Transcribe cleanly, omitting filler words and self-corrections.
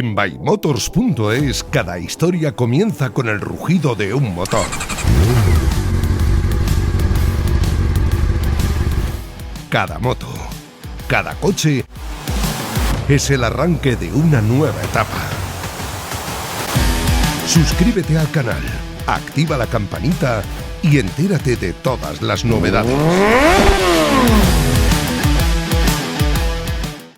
En ByMotors.es cada historia comienza con el rugido de un motor. Cada moto, cada coche es el arranque de una nueva etapa. Suscríbete al canal, activa la campanita y entérate de todas las novedades.